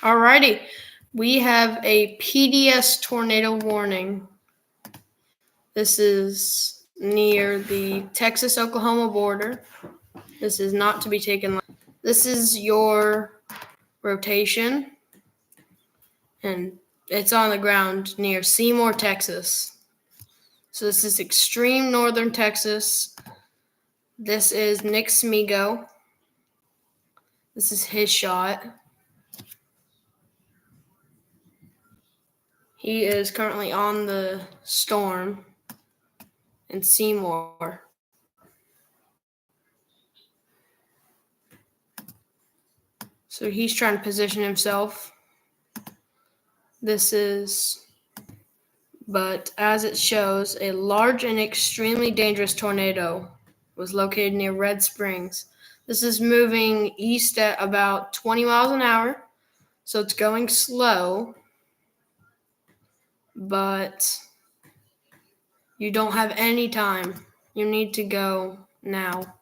Alrighty, we have a PDS tornado warning. This is near the Texas-Oklahoma border. This is not to be taken. This is your rotation, and it's on the ground near Seymour, Texas. So this is extreme northern Texas. This is Nick Smigo. This is his shot. He is currently on the storm in Seymour. So he's trying to position himself. But as it shows, a large and extremely dangerous tornado was located near Red Springs. This is moving east at about 20 miles an hour, so it's going slow, but you don't have any time. You need to go now.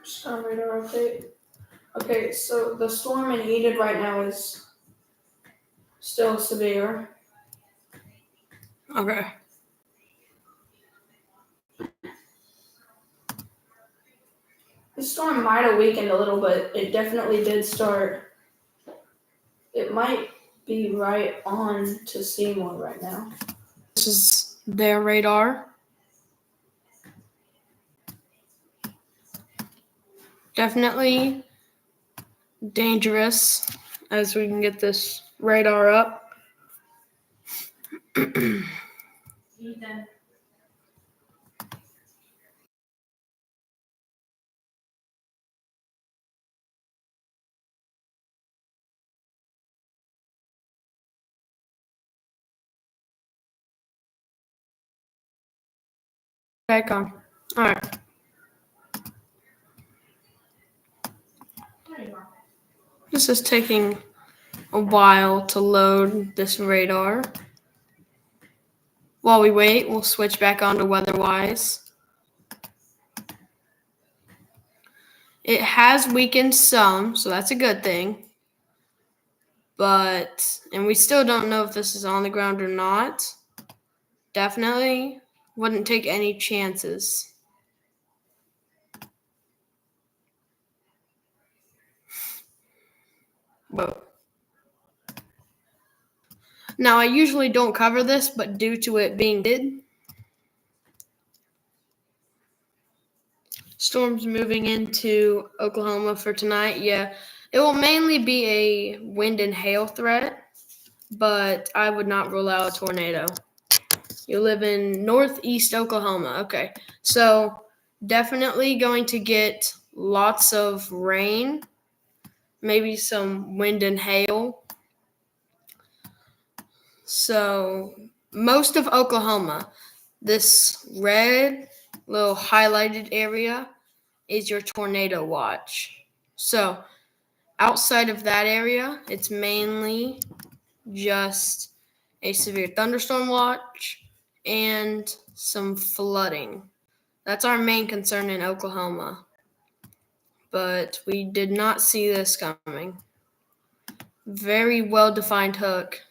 Star radar update. Okay, so the storm in Enid right now is still severe. Okay. The storm might have weakened a little bit. It definitely did start. It might be right on to Seymour right now. This is their radar. Definitely dangerous as we can get this radar up. Ethan. Back on. All right. There you are. This is taking a while to load this radar. While we wait, we'll switch back on to WeatherWise. It has weakened some, so that's a good thing. And we still don't know if this is on the ground or not. Definitely wouldn't take any chances. Whoa. Now, I usually don't cover this, but due to it being storms moving into Oklahoma for tonight, yeah, it will mainly be a wind and hail threat, but I would not rule out a tornado. You live in northeast Oklahoma. Okay, so definitely going to get lots of rain, maybe some wind and hail. So most of Oklahoma, this red little highlighted area is your tornado watch. So outside of that area, it's mainly just a severe thunderstorm watch and some flooding. That's our main concern in Oklahoma. But we did not see this coming. Very well-defined hook.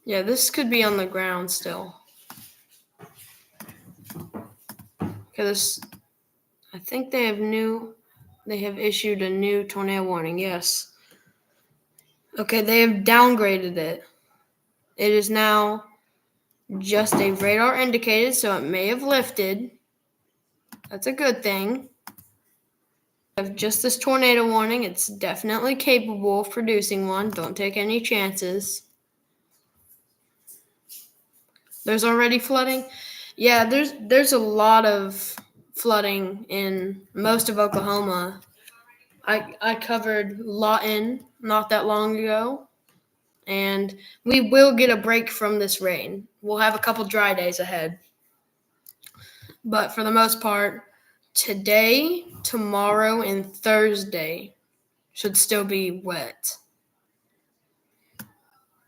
Yeah, this could be on the ground still. Okay, I think they have issued a new tornado warning, yes. Okay, they have downgraded it. It is now just a radar indicated, so it may have lifted. That's a good thing. We have just this tornado warning. It's definitely capable of producing one. Don't take any chances. There's already flooding. Yeah, there's a lot of flooding in most of Oklahoma. I covered Lawton not that long ago, and we will get a break from this rain. We'll have a couple dry days ahead. But for the most part, today, tomorrow, and Thursday should still be wet.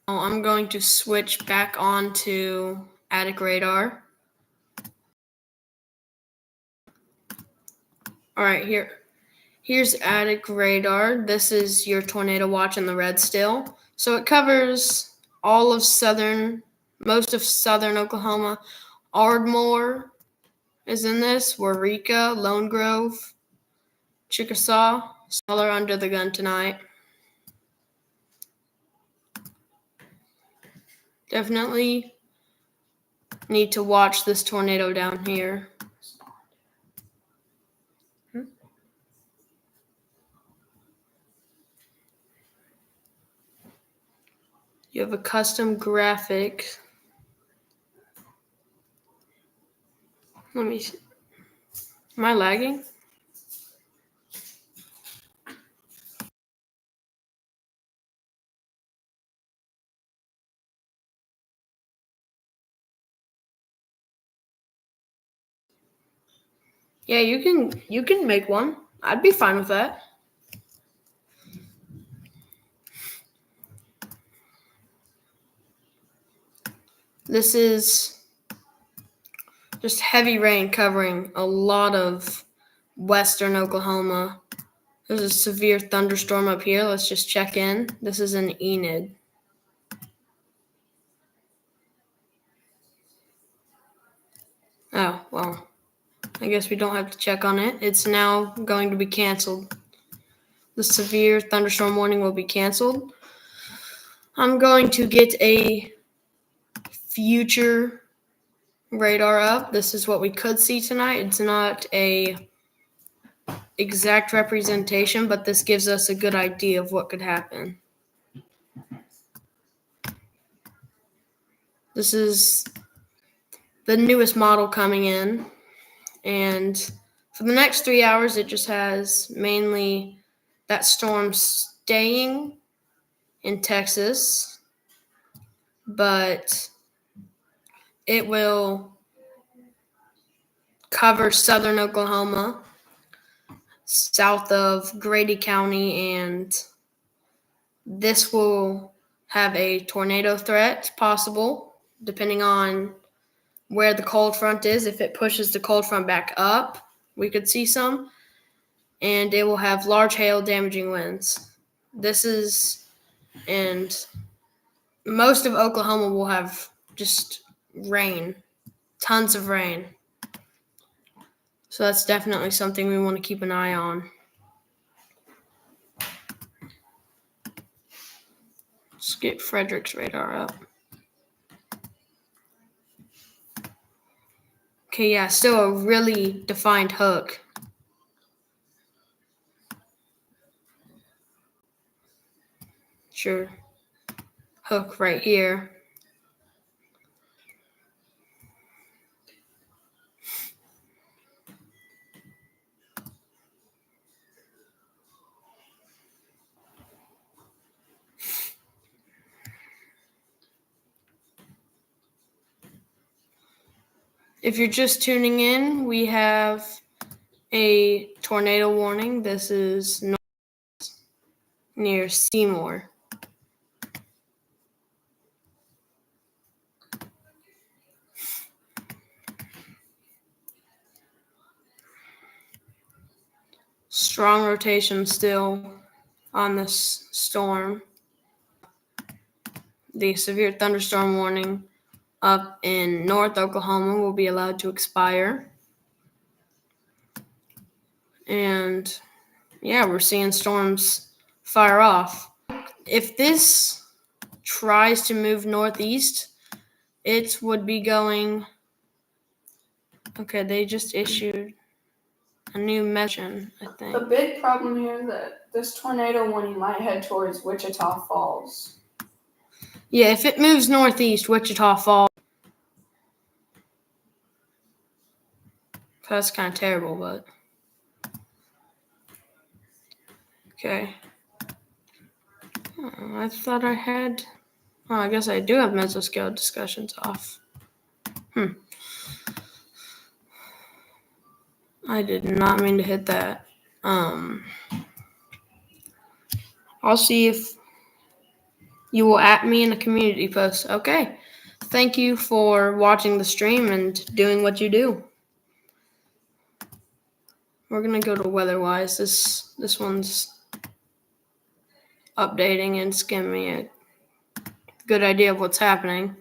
Now I'm going to switch back on to attic radar. All right, here's attic radar. This is your tornado watch in the red still. So it covers most of southern Oklahoma. Ardmore is in this, Waurika, Lone Grove, Chickasaw. Smaller under the gun tonight. Definitely need to watch this tornado down here. You have a custom graphic. Let me see. Am I lagging? Yeah, you can make one. I'd be fine with that. This is just heavy rain covering a lot of western Oklahoma. There's a severe thunderstorm up here. Let's just check in. This is an Enid. Oh, well, I guess we don't have to check on it. It's now going to be canceled. The severe thunderstorm warning will be canceled. I'm going to get a future radar up. This is what we could see tonight. It's not a exact representation, but this gives us a good idea of what could happen. This is the newest model coming in, and for the next 3 hours, it just has mainly that storm staying in Texas, but it will cover southern Oklahoma, south of Grady County, and this will have a tornado threat possible, depending on where the cold front is. If it pushes the cold front back up, we could see some, and it will have large hail damaging winds. And most of Oklahoma will have just rain, tons of rain. So that's definitely something we want to keep an eye on. Let's get Frederick's radar up. Okay, yeah, still a really defined hook. Sure. Hook right here. If you're just tuning in, we have a tornado warning. This is near Seymour. Strong rotation still on this storm. The severe thunderstorm warning up in North Oklahoma will be allowed to expire. And yeah, we're seeing storms fire off. If this tries to move northeast, it would be going. Okay, they just issued a new message, I think. The big problem here is that this tornado warning might head towards Wichita Falls. Yeah, if it moves northeast, Wichita Falls. That's kind of terrible, but. Okay. Oh, I thought I had. Oh, I guess I do have mesoscale discussions off. I did not mean to hit that. I'll see if you will at me in a community post. Okay. Thank you for watching the stream and doing what you do. We're gonna go to weather-wise. This one's updating and it's giving me a good idea of what's happening.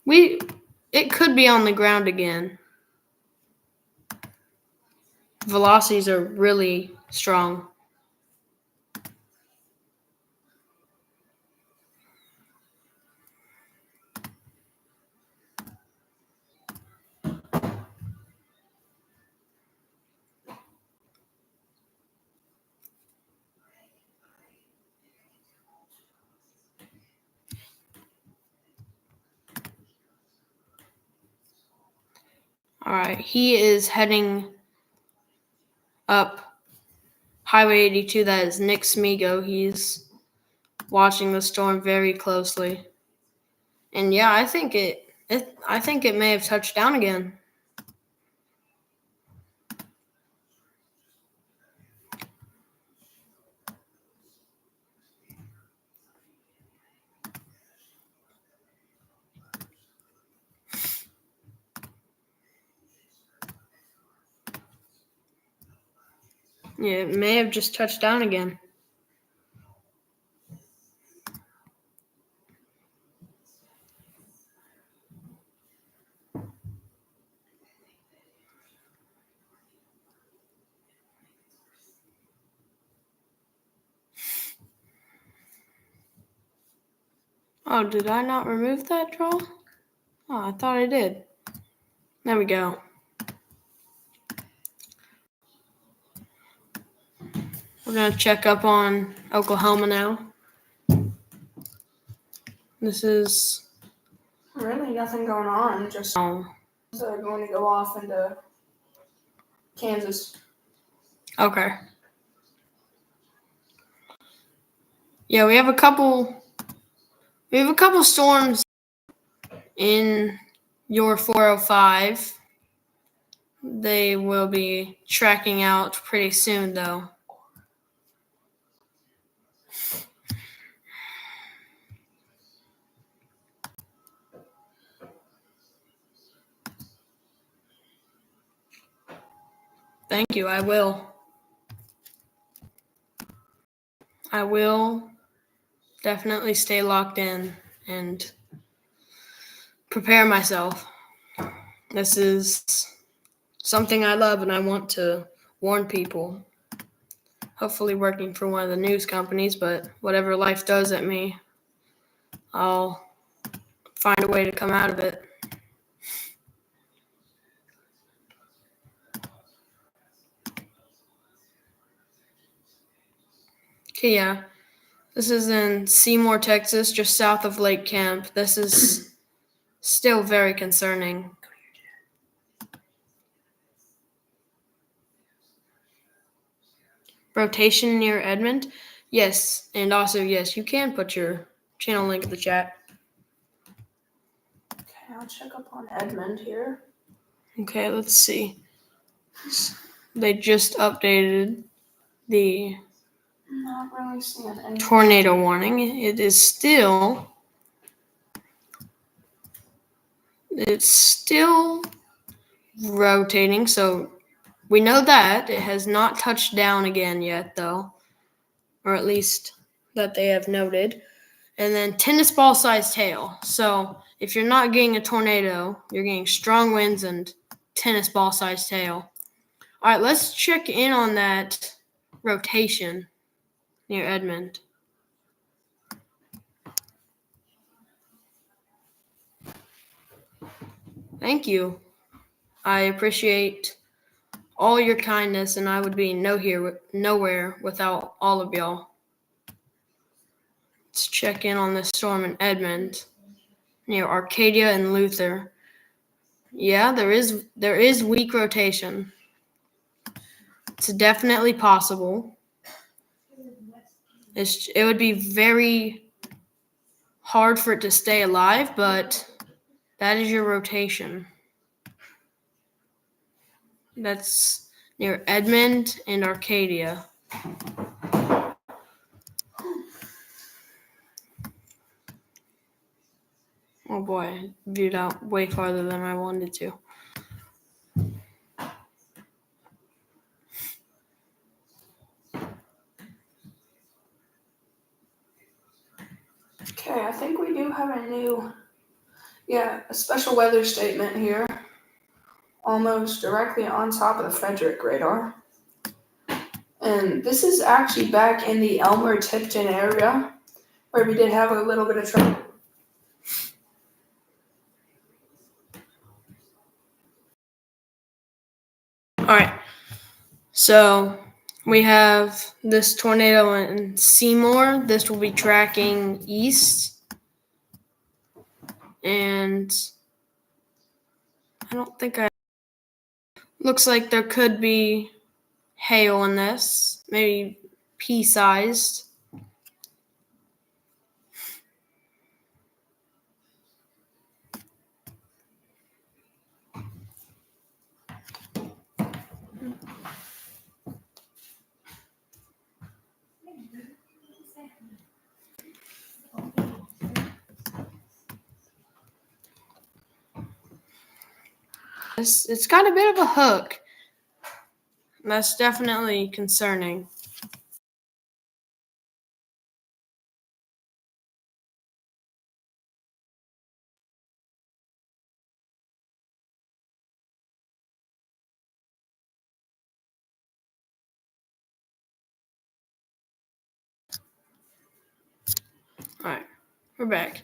It could be on the ground again. Velocities are really strong. All right, he is heading up Highway 82. That is Nick Smigo. He's watching the storm very closely. And yeah, I think it may have touched down again. Yeah, it may have just touched down again. Oh, did I not remove that draw? Oh, I thought I did. There we go. We're going to check up on Oklahoma now. This is... Really nothing going on. Just going to go off into Kansas. Okay. Yeah, we have a couple storms in your 405. They will be tracking out pretty soon, though. Thank you. I will definitely stay locked in and prepare myself. This is something I love and I want to warn people. Hopefully working for one of the news companies, but whatever life does at me, I'll find a way to come out of it. Okay, yeah. This is in Seymour, Texas, just south of Lake Camp. This is still very concerning. Rotation near Edmond? Yes, and also, yes, you can put your channel link in the chat. Okay, I'll check up on Edmond here. Okay, let's see. They just updated the Not really seeing any tornado warning. It's still rotating, so we know that. It has not touched down again yet, though, or at least that they have noted. And then tennis ball sized hail. So if you're not getting a tornado, you're getting strong winds and tennis ball sized hail. All right, let's check in on that rotation near Edmond. Thank you. I appreciate all your kindness, and I would be nowhere without all of y'all. Let's check in on this storm in Edmond, near Arcadia and Luther. Yeah, there is weak rotation. It's definitely possible. It would be very hard for it to stay alive, but that is your rotation. That's near Edmond and Arcadia. boy, I viewed out way farther than I wanted to. Okay, I think we do have a special weather statement here. Almost directly on top of the Frederick radar. And this is actually back in the Elmer-Tipton area, where we did have a little bit of trouble. All right. So we have this tornado in Seymour. This will be tracking east. And I don't think looks like there could be hail in this, maybe pea-sized. It's got a bit of a hook. That's definitely concerning. All right, we're back.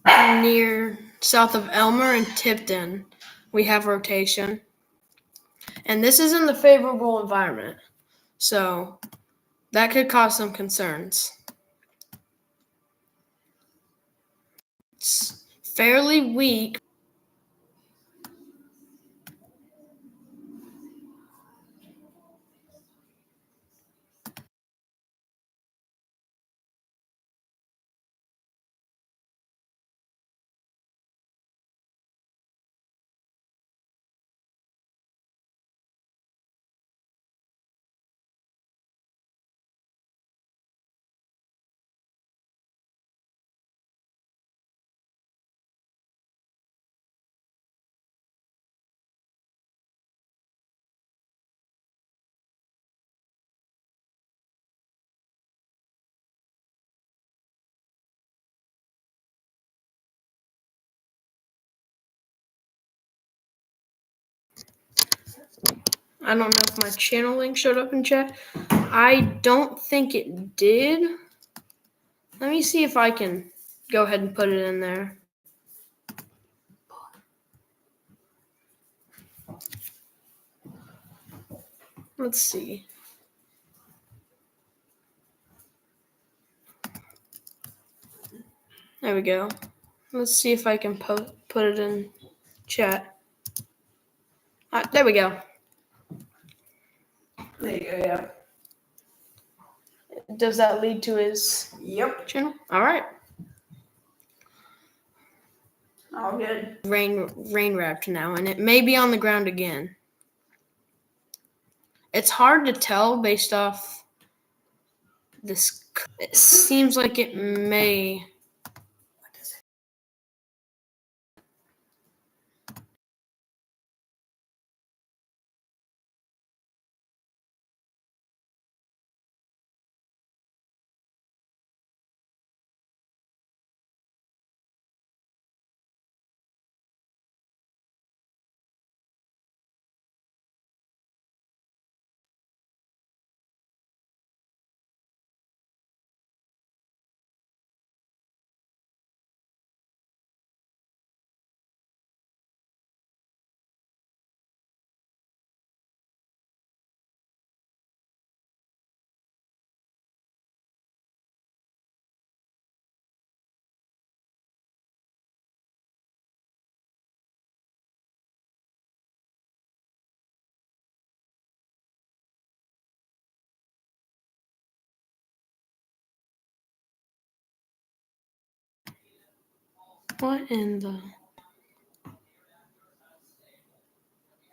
Near south of Elmer and Tipton, we have rotation. And this is in the favorable environment. So that could cause some concerns. It's fairly weak. I don't know if my channel link showed up in chat. I don't think it did. Let me see if I can go ahead and put it in there. Let's see. There we go. Let's see if I can put it in chat. There we go. There you go, yeah. Does that lead to his channel? All right. All good. Rain wrapped now, and it may be on the ground again. It's hard to tell based off this. It seems like it may. What is it? What in the?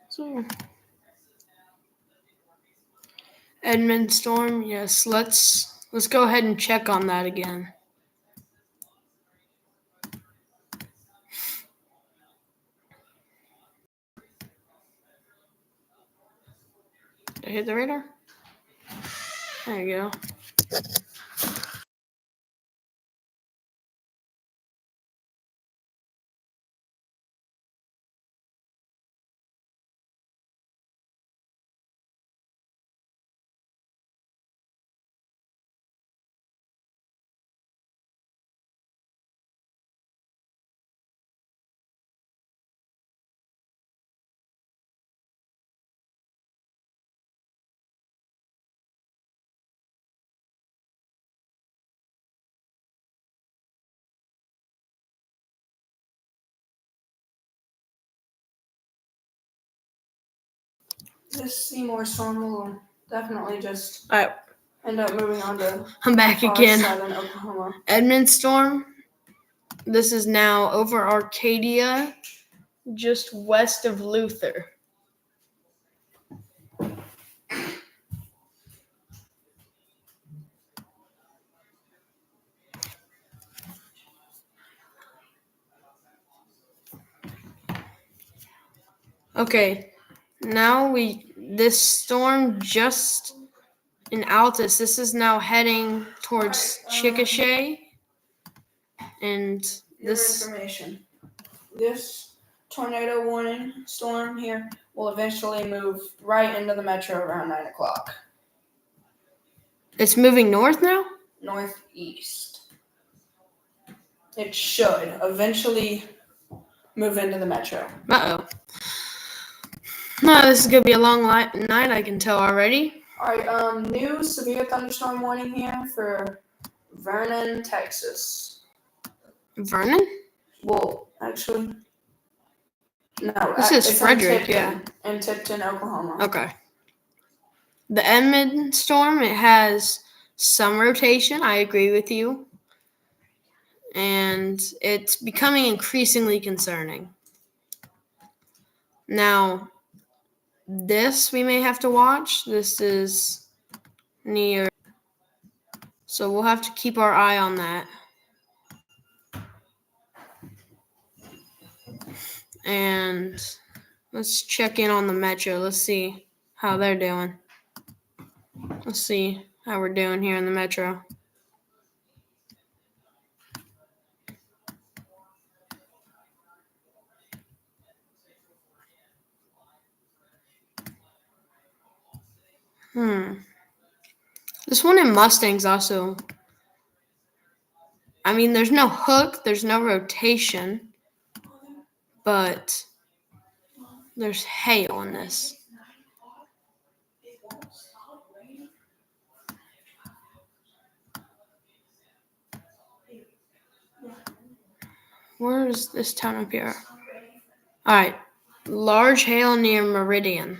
So, Edmund storm. Yes, let's go ahead and check on that again. I hit the radar? There you go. This Seymour storm will definitely just All right, end up moving on to I'm back far again. southern Oklahoma. Edmund storm. This is now over Arcadia, just west of Luther. Okay, now this storm just in Altus. This is now heading towards Chickasha, and Your this information. This tornado warning storm here will eventually move right into the metro around 9 o'clock. it's moving north now. Northeast. It should eventually move into the metro. Uh-oh. No, this is gonna be a long night. I can tell already. Alright, new severe thunderstorm warning here for Vernon, Texas. Vernon? Well, actually, no. This is it's Frederick, in Tipton, Oklahoma. Okay. The Edmund storm, it has some rotation. I agree with you. And it's becoming increasingly concerning. Now, this we may have to watch. This is near. So we'll have to keep our eye on that. And let's check in on the metro. Let's see how they're doing. Let's see how we're doing here in the metro. This one in Mustang's also. I mean, there's no hook, there's no rotation, but there's hail in this. Where is this town up here? All right. Large hail near Meridian.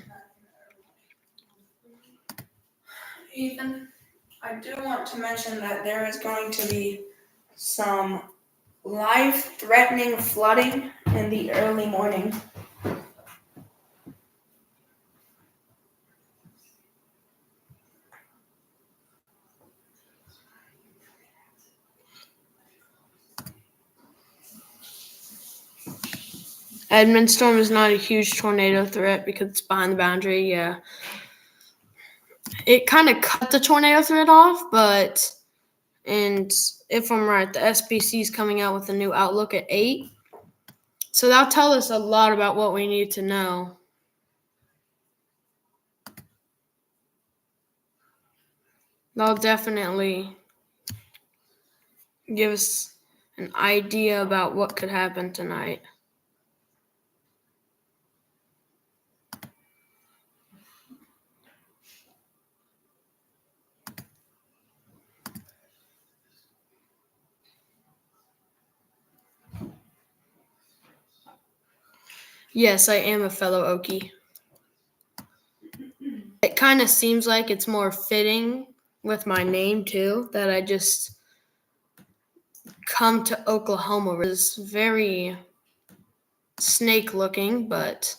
Ethan, I do want to mention that there is going to be some life-threatening flooding in the early morning. Edmund storm is not a huge tornado threat because it's behind the boundary. Yeah. It kind of cut the tornado threat off, and if I'm right, the SBC is coming out with a new outlook at 8. So that'll tell us a lot about what we need to know. That'll definitely give us an idea about what could happen tonight. Yes, I am a fellow Okie. It kind of seems like it's more fitting with my name too, that I just come to Oklahoma. It's very snake looking, but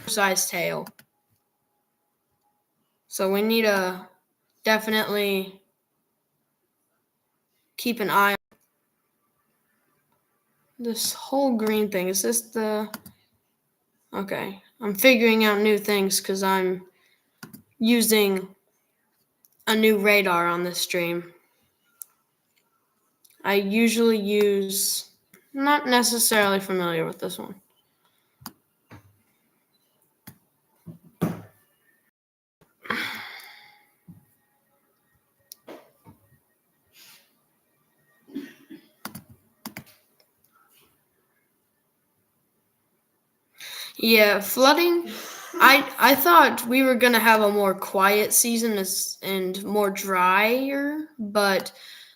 size tail. So we need to definitely keep an eye on this whole green thing. Is this the... Okay. I'm figuring out new things because I'm using a new radar on this stream. I usually use, not necessarily familiar with this one. Yeah, flooding. I thought we were gonna have a more quiet season and more drier, but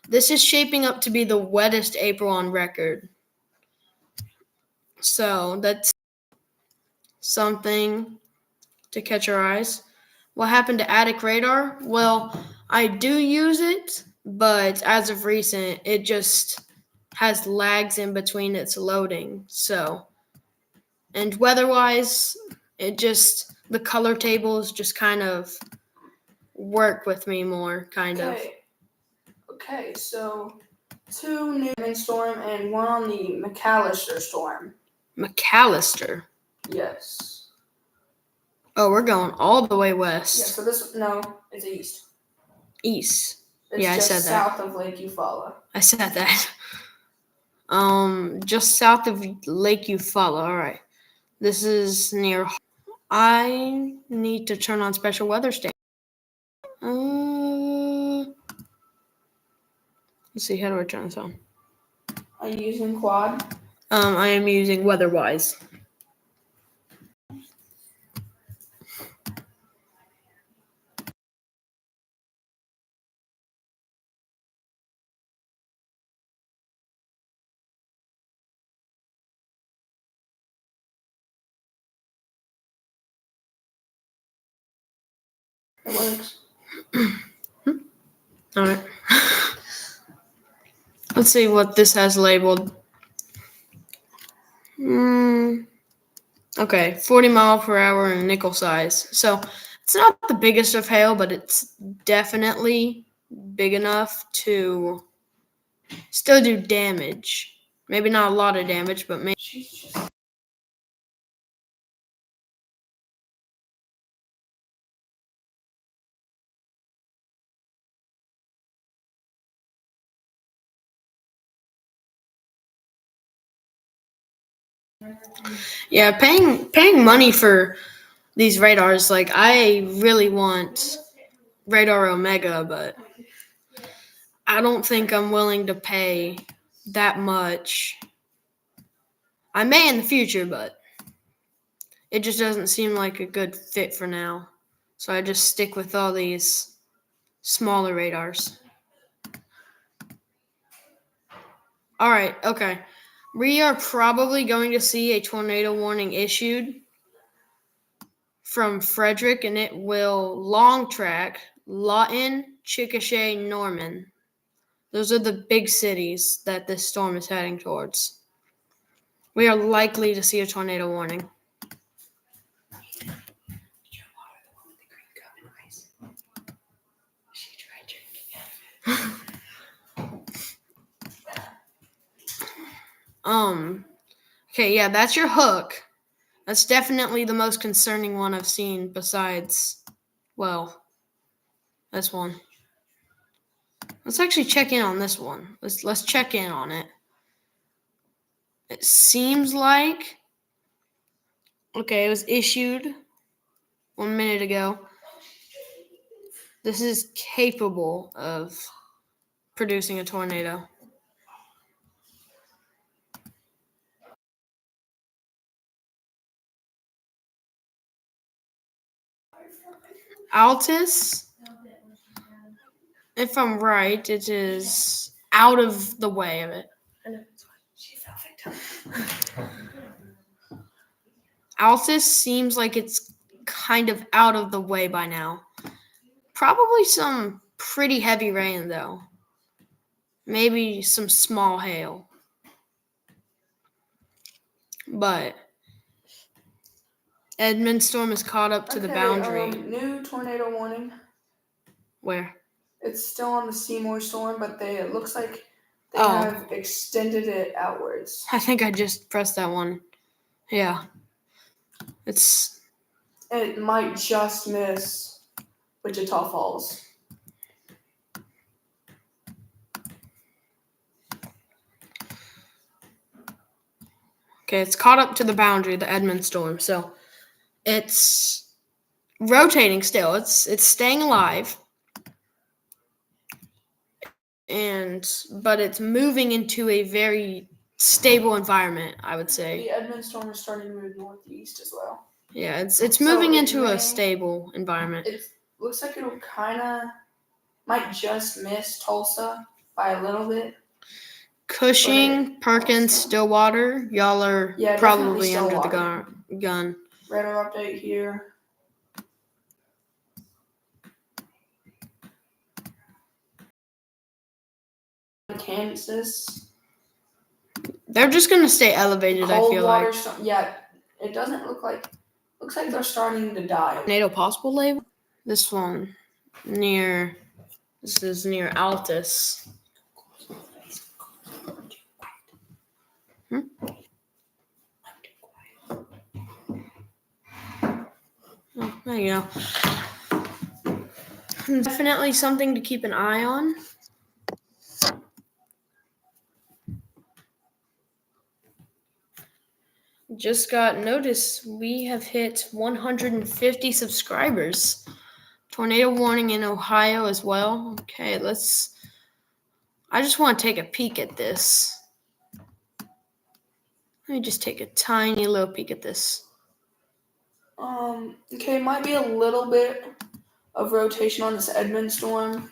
this is shaping up to be the wettest April on record. So that's something to catch our eyes. What happened to Attic Radar? Well, I do use it, but as of recent, it just has lags in between its loading. So, and weather-wise, the color tables just kind of work with me more, kind of. Okay, so 2 new storm and 1 on the McAllister storm. McAllister. Yes. Oh, we're going all the way Yeah, west. so it's east. East. It's Yeah, I just said that. south of Lake Eufaula. I said that. Just south of Lake Eufaula. All right. This is near. I need to turn on special weather station. Let's see. How do I turn this on? Are you using quad? I am using WeatherWise. It works. All right. Let's see what this has labeled. Okay, 40 mile per hour and nickel size. So it's not the biggest of hail, but it's definitely big enough to still do damage. Maybe not a lot of damage, but maybe. Yeah, paying money for these radars, like I really want Radar Omega, but I don't think I'm willing to pay that much. I may in the future, but it just doesn't seem like a good fit for now. So I just stick with all these smaller radars. All right, okay. We are probably going to see a tornado warning issued from Frederick, and it will long track Lawton, Chickasha, Norman. Those are the big cities that this storm is heading towards. We are likely to see a tornado warning. Okay, yeah, that's your hook. That's definitely the most concerning one I've seen besides, well, this one. Let's actually check in on this one. Let's check in on it. It seems like, okay, it was issued 1 minute ago. This is capable of producing a tornado. Altus, if I'm right, it is out of the way of it. Altus seems like it's kind of out of the way by now. Probably some pretty heavy rain, though. Maybe some small hail. But Edmund Storm is caught up to the boundary. New tornado warning. Where? It's still on the Seymour storm, but it looks like they have extended it outwards. I think I just pressed that one. Yeah. It's It might just miss Wichita Falls. Okay, it's caught up to the boundary, the Edmund storm. So it's rotating still. It's staying alive. But it's moving into a very stable environment, I would say. The Edmund storm is starting to move northeast as well. Yeah, it's moving it into may- a stable environment. It looks like it'll might just miss Tulsa by a little bit. Cushing, Perkins, also- Stillwater, y'all are Yeah, probably definitely under the Stillwater. gun. Radar update here. Kansas. They're just gonna stay elevated, I Cold feel water. like. Yeah, it doesn't look like. Looks like they're starting to die. Tornado possible label. This one near. This is near Altus. Oh, there you go. Definitely something to keep an eye on. Just got notice we have hit 150 subscribers. Tornado warning in Ohio as well. Okay, I just want to take a peek at this. Let me just take a tiny little peek at this. Okay, might be a little bit of rotation on this Edmund storm.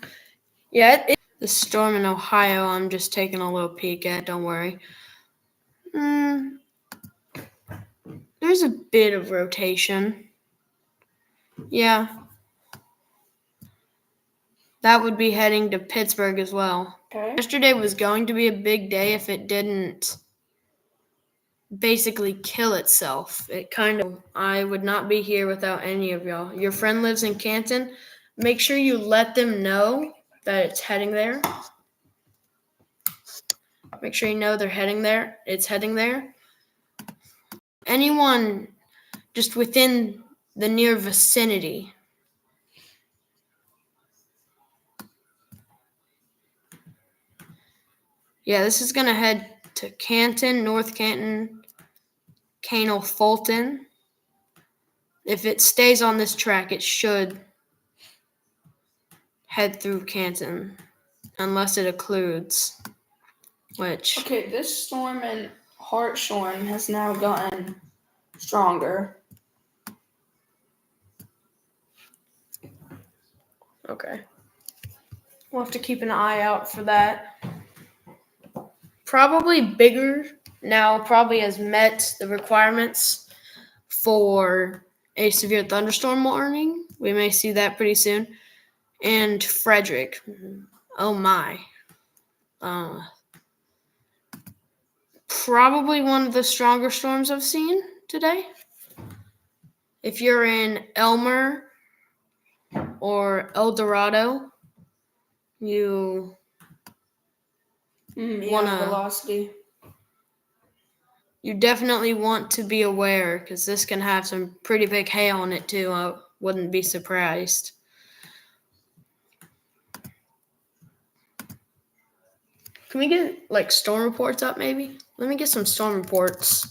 Yeah, the storm in Ohio, I'm just taking a little peek at, don't worry. There's a bit of rotation. Yeah. That would be heading to Pittsburgh as well. Okay. Yesterday was going to be a big day if it didn't basically kill itself. I would not be here without any of y'all. Your friend lives in Canton. Make sure you let them know that it's heading there. Make sure you know they're heading there. It's heading there. Anyone just within the near vicinity. Yeah, this is going to head to Canton, North Canton, Canal, Fulton. If it stays on this track, it should head through Canton, unless it occludes, which... Okay, this storm in Hartshorn has now gotten stronger. Okay. We'll have to keep an eye out for that. Probably bigger now, probably has met the requirements for a severe thunderstorm warning. We may see that pretty soon. And Frederick. Oh my. Probably one of the stronger storms I've seen today. If you're in Elmer or El Dorado, you Velocity. You definitely want to be aware because this can have some pretty big hail on it too. I wouldn't be surprised. Can we get storm reports up maybe? Let me get some storm reports.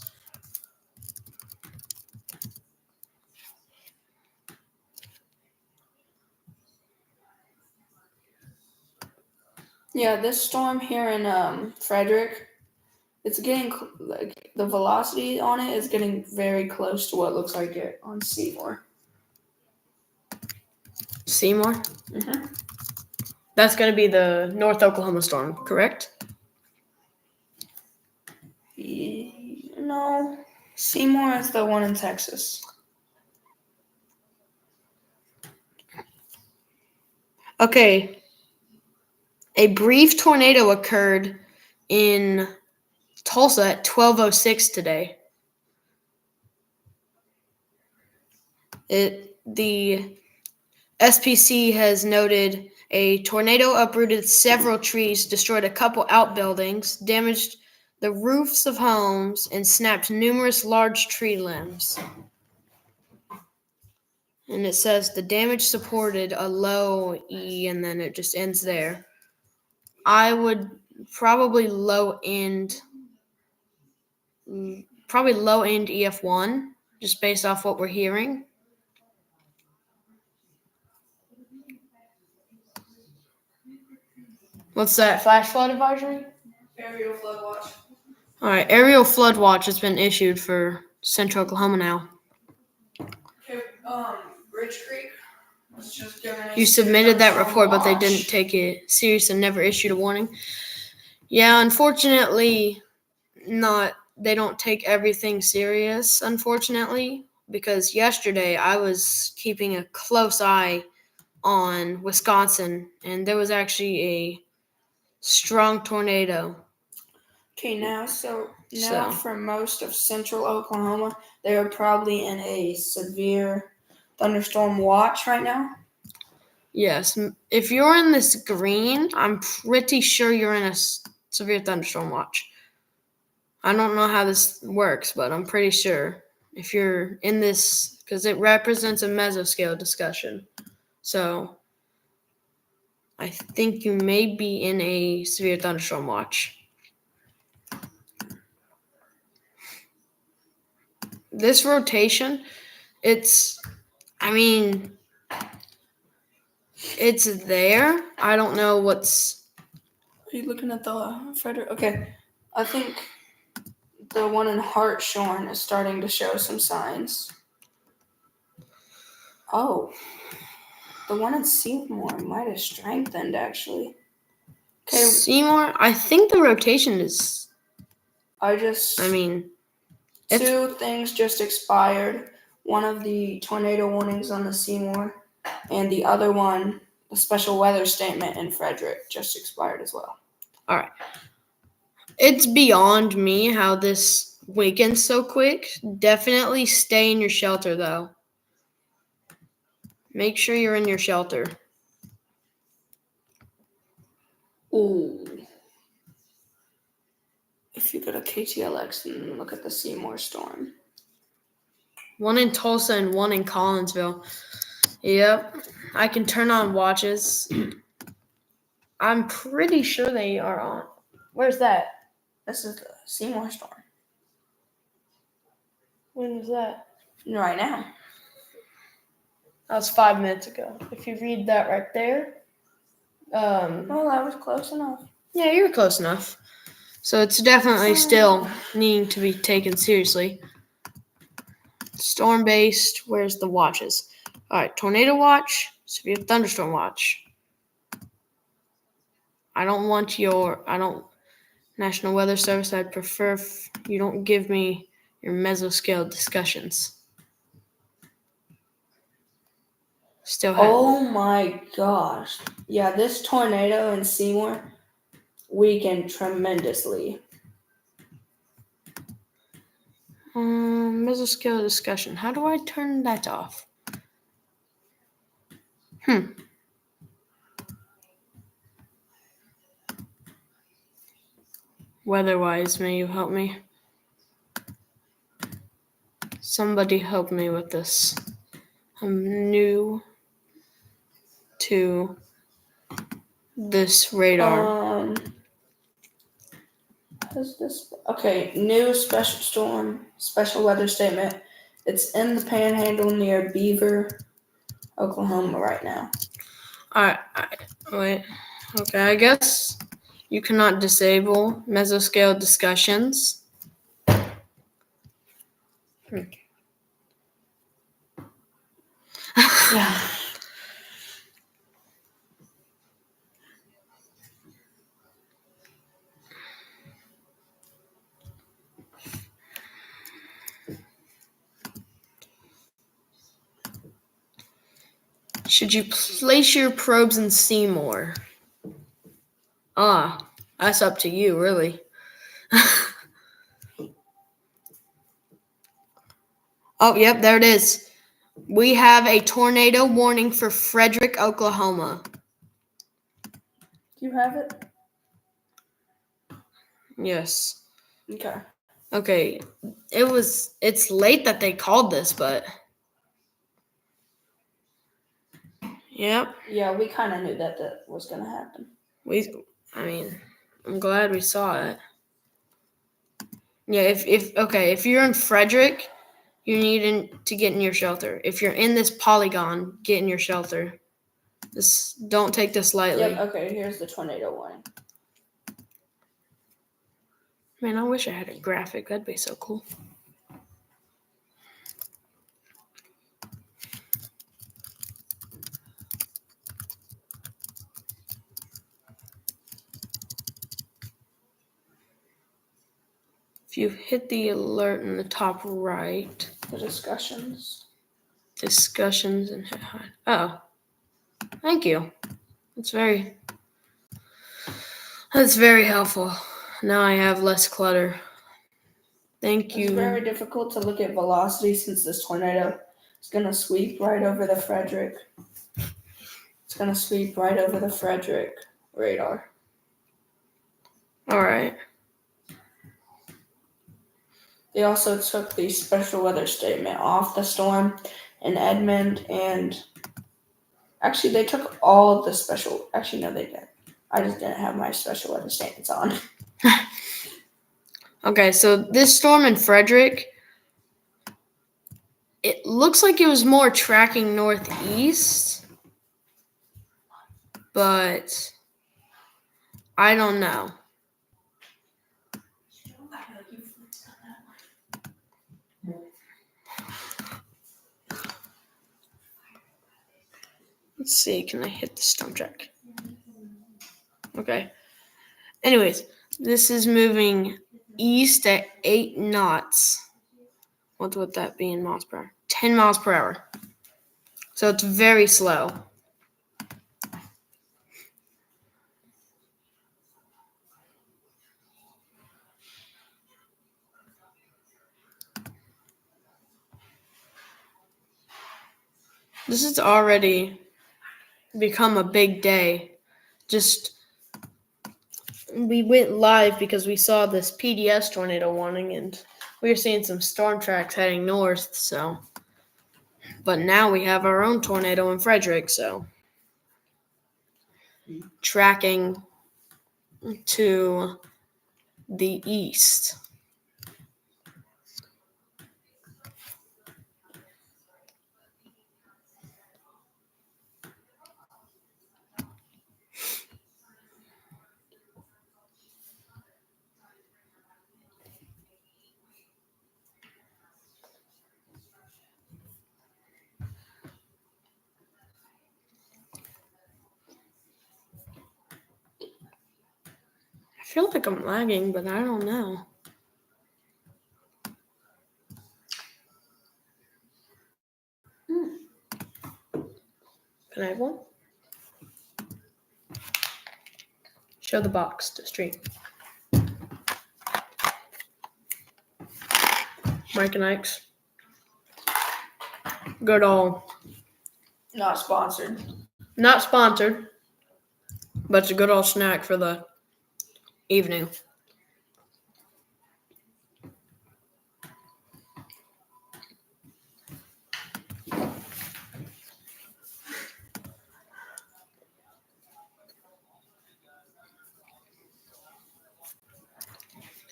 Yeah, this storm here in Frederick, it's getting the velocity on it is getting very close to what looks like it on Seymour. Seymour? Mm-hmm. That's going to be the North Oklahoma storm, correct? No, Seymour is the one in Texas. Okay. A brief tornado occurred in Tulsa at 12:06 today. The SPC has noted a tornado uprooted several trees, destroyed a couple outbuildings, damaged the roofs of homes, and snapped numerous large tree limbs. And it says the damage supported a low E, and then it just ends there. I would probably low end EF1, just based off what we're hearing. What's that? Flash flood advisory? Aerial flood watch. All right, aerial flood watch has been issued for central Oklahoma now. Okay, Bridge Creek was just given a You submitted that severe report, but they watch. didn't take it serious and never issued a warning. Yeah, unfortunately, they don't take everything serious, unfortunately, because yesterday I was keeping a close eye on Wisconsin, and there was actually a strong tornado. Okay, now So- for most of central Oklahoma, they are probably in a severe thunderstorm watch right now. Yes, if you're in this green, I'm pretty sure you're in a severe thunderstorm watch. I don't know how this works, but I'm pretty sure if you're in this, because it represents a mesoscale discussion. So I think you may be in a severe thunderstorm watch. This rotation, it's there. I don't know what's. Are you looking at the Frederick? Okay, I think the one in Hartshorn is starting to show some signs. Oh, the one in Seymour might have strengthened actually. Okay, Seymour, I think the rotation is. two things just expired. One of the tornado warnings on the Seymour, and the other one, the special weather statement in Frederick, just expired as well. All right. It's beyond me how this weekend's so quick. Definitely stay in your shelter, though. Make sure you're in your shelter. Ooh. If you go to KTLX and look at the Seymour storm. One in Tulsa and one in Collinsville. Yep. I can turn on watches. I'm pretty sure they are on. Where's that? This is the Seymour storm. When was that? Right now. That was 5 minutes ago. If you read that right there. Well, that was close enough. Yeah, you were close enough. So it's definitely still needing to be taken seriously. Storm-based, where's the watches? All right, tornado watch, severe thunderstorm watch. National Weather Service, I'd prefer you don't give me your mesoscale discussions. Still have. Oh my gosh. Yeah, this tornado in Seymour weakened tremendously. Mesoscale discussion. How do I turn that off? Weather-wise, may you help me? Somebody help me with this. I'm new to this radar. New special weather statement. It's in the panhandle near Beaver, Oklahoma right now. Alright, wait. Okay, I guess you cannot disable mesoscale discussions. Yeah. Should you place your probes in Seymour? That's up to you, really. Oh, yep, there it is. We have a tornado warning for Frederick, Oklahoma. Do you have it? Yes. Okay. Okay. It's late that they called this, but Yep. Yeah, we kind of knew that was going to happen. I'm glad we saw it. Yeah, if you're in Frederick, you need to get in your shelter. If you're in this polygon, get in your shelter. Don't take this lightly. Yep, okay, here's the tornado warning. Man, I wish I had a graphic. That'd be so cool. If you hit the alert in the top right, The discussions and hit hide. Oh, thank you. That's very helpful. Now I have less clutter. Thank you. It's very difficult to look at velocity since this tornado is going to sweep right over the Frederick. It's going to sweep right over the Frederick radar. All right. They also took the special weather statement off the storm in Edmond, and actually they took all of the special. Actually, no, they didn't. I just didn't have my special weather statements on. Okay, so this storm in Frederick, it looks like it was more tracking northeast, but I don't know. Let's see, can I hit the stump track? Okay. Anyways, this is moving east at 8 knots. What would that be in miles per hour? 10 miles per hour. So it's very slow. This has already become a big day. We went live because we saw this PDS tornado warning, and we were seeing some storm tracks heading north, so. But now we have our own tornado in Frederick, so. Tracking to the east. I feel like I'm lagging, but I don't know. Can I have one? Show the box to stream. Mike and Ike's. Good old. Not sponsored. Not sponsored, but it's a good old snack for the evening.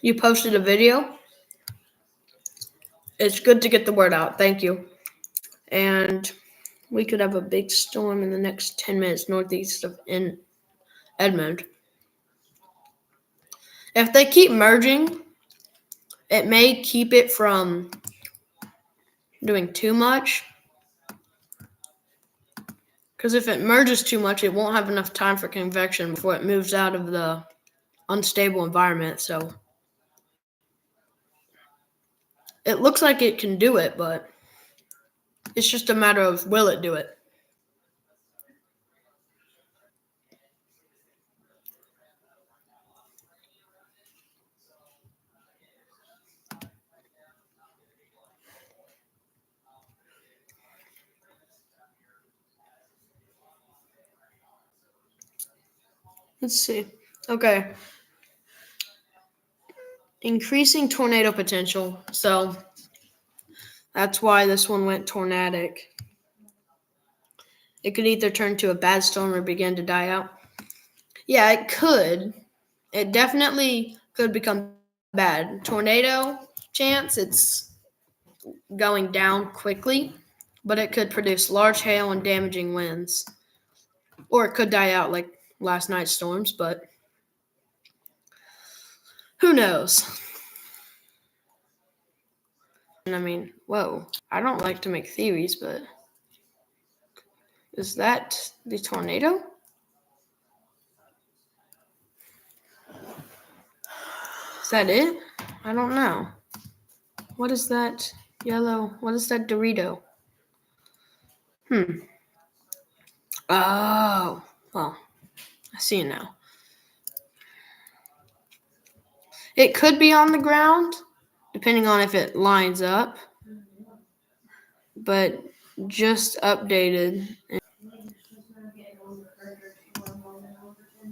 You posted a video. It's good to get the word out. Thank you. And we could have a big storm in the next 10 minutes northeast of Edmond. If they keep merging, it may keep it from doing too much. Because if it merges too much, it won't have enough time for convection before it moves out of the unstable environment. So it looks like it can do it, but it's just a matter of will it do it. Let's see. Okay. Increasing tornado potential. So that's why this one went tornadic. It could either turn to a bad storm or begin to die out. Yeah, it could. It definitely could become bad. Tornado chance, it's going down quickly, but it could produce large hail and damaging winds. Or it could die out like last night's storms, but who knows? I mean, whoa. I don't like to make theories, but is that the tornado? Is that it? I don't know. What is that yellow? What is that Dorito? Oh, well, I see it now. It could be on the ground, depending on if it lines up, but just updated.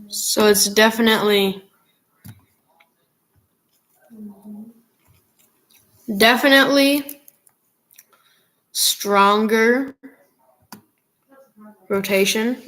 So it's definitely stronger rotation.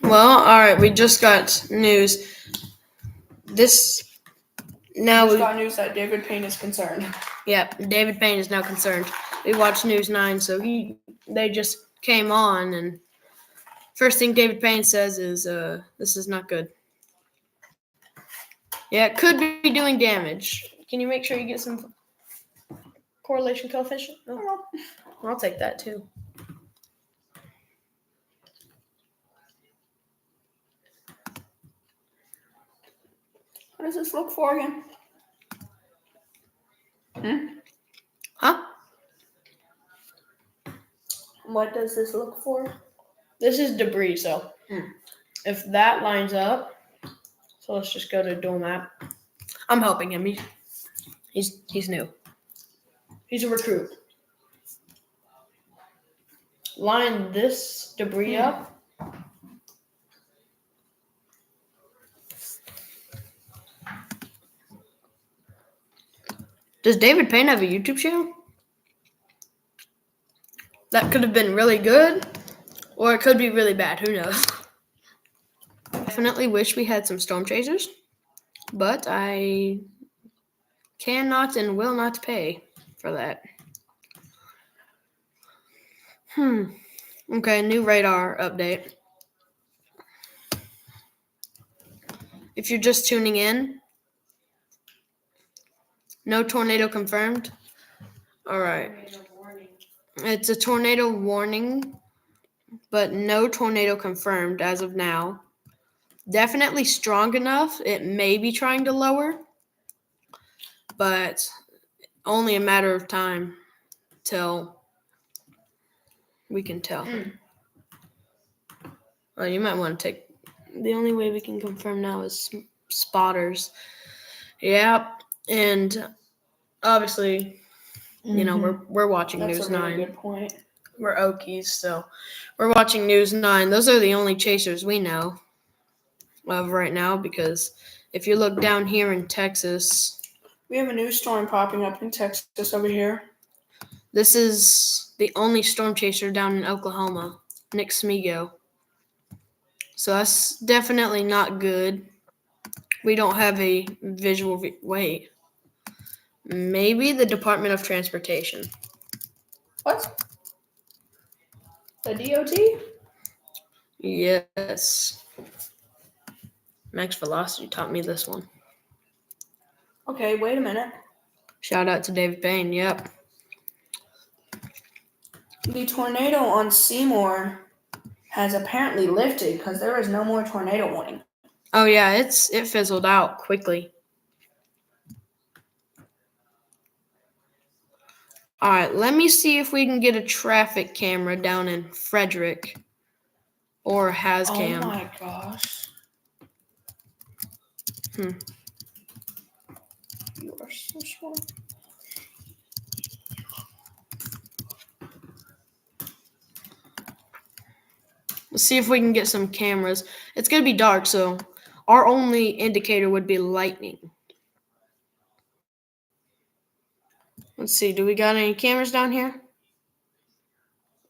Well, all right, we just got news. Now We we got news that David Payne is concerned. Yep, David Payne is now concerned. We watched News 9, so they just came on, and first thing David Payne says is, this is not good. Yeah, it could be doing damage. Can you make sure you get some correlation coefficient? No. I'll take that too. What does this look for again? Huh? What does this look for? This is debris, so if that lines up, so let's just go to dual map. I'm helping him. He's new. He's a recruit. Line this debris up. Does David Payne have a YouTube channel? That could have been really good, or it could be really bad. Who knows? I definitely wish we had some storm chasers, but I cannot and will not pay for that. Okay, new radar update. If you're just tuning in, no tornado confirmed. All right. It's a tornado warning, but no tornado confirmed as of now. Definitely strong enough. It may be trying to lower, but only a matter of time till we can tell. Well, you might want to take. The only way we can confirm now is spotters. Yep, and obviously, you know, we're watching That's News a really 9. good point. We're Okies, so we're watching News 9. Those are the only chasers we know of right now, because if you look down here in Texas, we have a new storm popping up in Texas over here. This is the only storm chaser down in Oklahoma, Nick Smigo. So that's definitely not good. We don't have a visual. Wait. Maybe the Department of Transportation. What? The DOT? Yes. Max Velocity taught me this one. Okay, wait a minute. Shout out to David Payne. Yep. The tornado on Seymour has apparently lifted because there is no more tornado warning. Oh yeah, it fizzled out quickly. All right, let me see if we can get a traffic camera down in Frederick or Hascam. Oh my gosh. You are so smart. Let's see if we can get some cameras. It's going to be dark, so our only indicator would be lightning. Let's see. Do we got any cameras down here?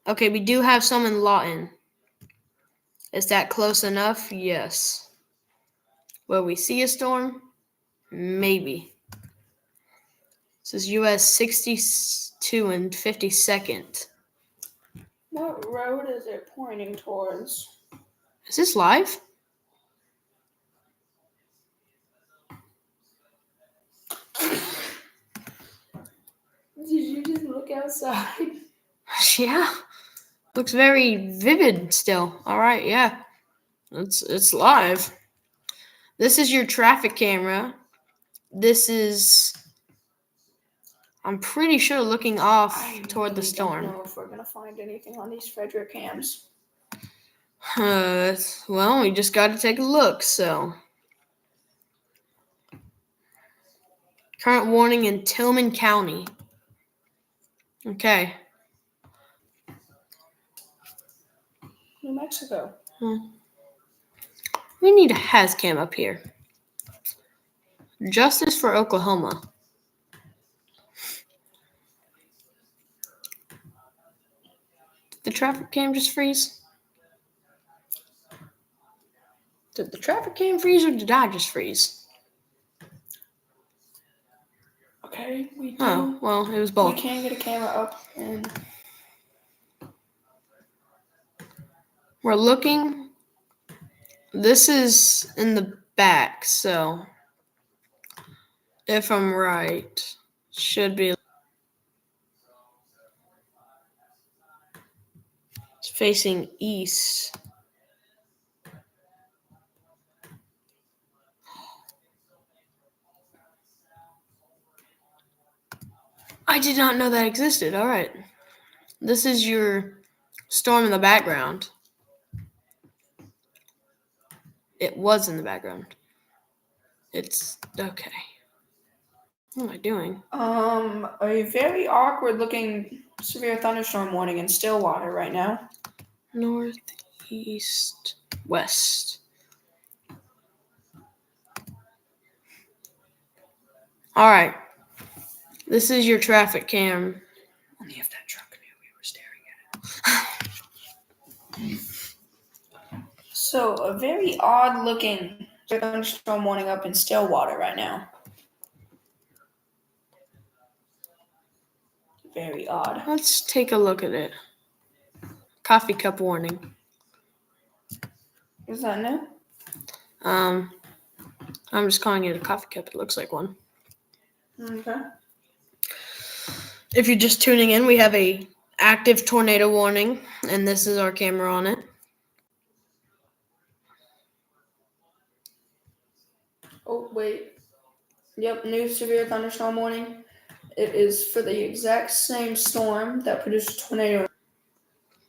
Okay, we do have some in Lawton. Is that close enough? Yes. Will we see a storm? Maybe. This is US 62 and 52nd. What road is it pointing towards? Is this live? Did you just look outside? Yeah. Looks very vivid still. All right, yeah. It's live. This is your traffic camera. This is, I'm pretty sure, looking off toward the storm. I don't know if we're going to find anything on these Frederick cams. Well, we just got to take a look, so. Current warning in Tillman County. Okay. New Mexico. We need a hazcam up here. Justice for Oklahoma. Did the traffic cam just freeze? Did the traffic cam freeze or did I just freeze? Okay, we do. Oh, well, it was both. We can get a camera up and We're looking. This is in the back, so if I'm right, should be. It's facing east. I did not know that existed. All right. This is your storm in the background. It was in the background. It's okay. What am I doing? a very awkward looking severe thunderstorm warning in Stillwater right now. Northeast, west. All right. This is your traffic cam. Only if that truck knew we were staring at it. So, a very odd looking thunderstorm warning up in Stillwater right now. Very odd. Let's take a look at it. Coffee cup warning. Is that new? I'm just calling it a coffee cup. It looks like one. Okay. If you're just tuning in, we have a active tornado warning, and this is our camera on it. Oh, wait. Yep, new severe thunderstorm warning. It is for the exact same storm that produced a tornado.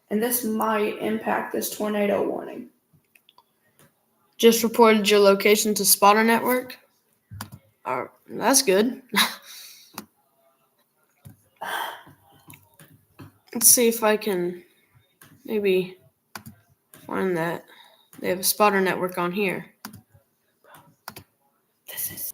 And this might impact this tornado warning. Just reported your location to Spotter Network. That's good. Let's see if I can maybe find that. They have a Spotter Network on here. This is...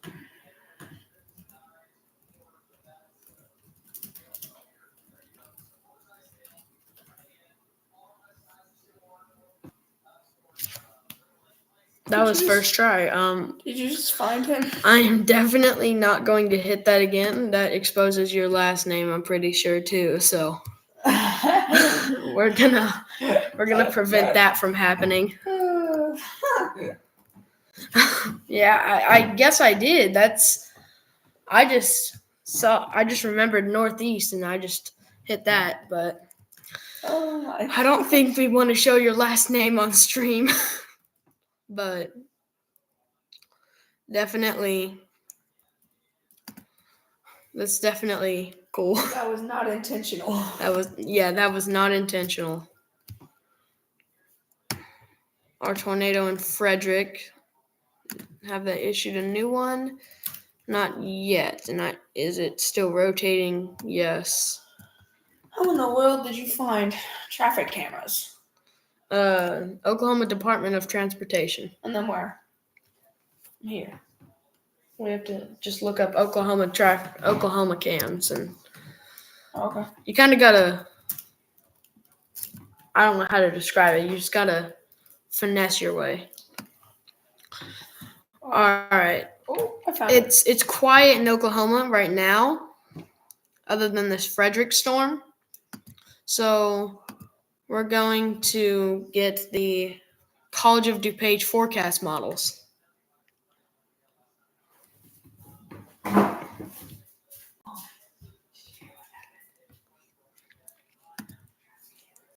That was first try. Did you just find him? I am definitely not going to hit that again. That exposes your last name, I'm pretty sure too. So we're gonna prevent that from happening. Yeah, I guess I did. I just remembered Northeast and I just hit that, but I don't think we want to show your last name on stream. But definitely, that's definitely cool. That was not intentional. That was not intentional. Our tornado in Frederick, have they issued a new one? Not yet. And is it still rotating? Yes. How in the world did you find traffic cameras? Oklahoma Department of Transportation. And then where? Here. We have to just look up Oklahoma cams, and Okay. you kind of gotta. I don't know how to describe it. You just gotta finesse your way. All right. Oh, I found it. It's quiet in Oklahoma right now, other than this Frederick storm. So we're going to get the College of DuPage forecast models.